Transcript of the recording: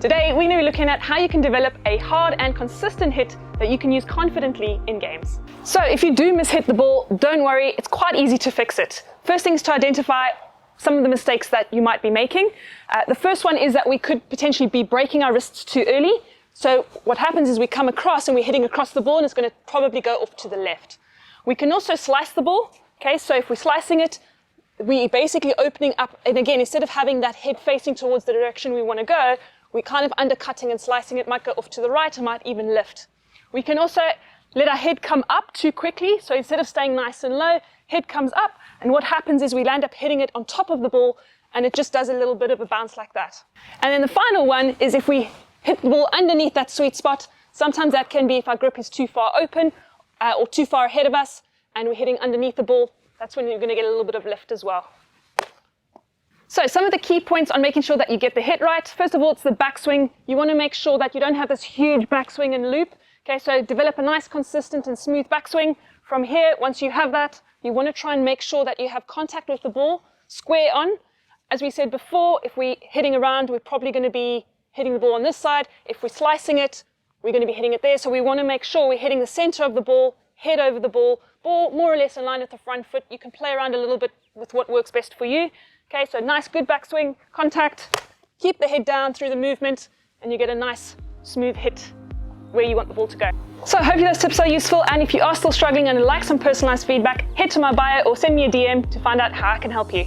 Today, we're going to be looking at how you can develop a hard and consistent hit that you can use confidently in games. So if you do miss-hit the ball, don't worry, it's quite easy to fix it. First thing is to identify some of the mistakes that you might be making. The first one is that we could potentially be breaking our wrists too early. So what happens is we come across and we're hitting across the ball and it's going to probably go off to the left. We can also slice the ball. Okay, so if we're slicing it, we're basically opening up, and again, instead of having that head facing towards the direction we want to go, we're kind of undercutting and slicing it, might go off to the right, it might even lift. We can also let our head come up too quickly, so instead of staying nice and low, head comes up, and what happens is we land up hitting it on top of the ball, and it just does a little bit of a bounce like that. And then the final one is if we hit the ball underneath that sweet spot, sometimes that can be if our grip is too far open or too far ahead of us, and we're hitting underneath the ball, that's when you're going to get a little bit of lift as well. So some of the key points on making sure that you get the hit right. First of all, it's the backswing. You want to make sure that you don't have this huge backswing and loop. Okay, so develop a nice, consistent and smooth backswing. From here, once you have that, you want to try and make sure that you have contact with the ball, square on. As we said before, if we're hitting around, we're probably going to be hitting the ball on this side. If we're slicing it, we're going to be hitting it there. So we want to make sure we're hitting the center of the ball, head over the ball, ball more or less in line with the front foot. You can play around a little bit with what works best for you. Okay, so nice, good backswing, contact, keep the head down through the movement, and you get a nice, smooth hit where you want the ball to go. So I hope those tips are useful, and if you are still struggling and would like some personalized feedback, head to my bio or send me a DM to find out how I can help you.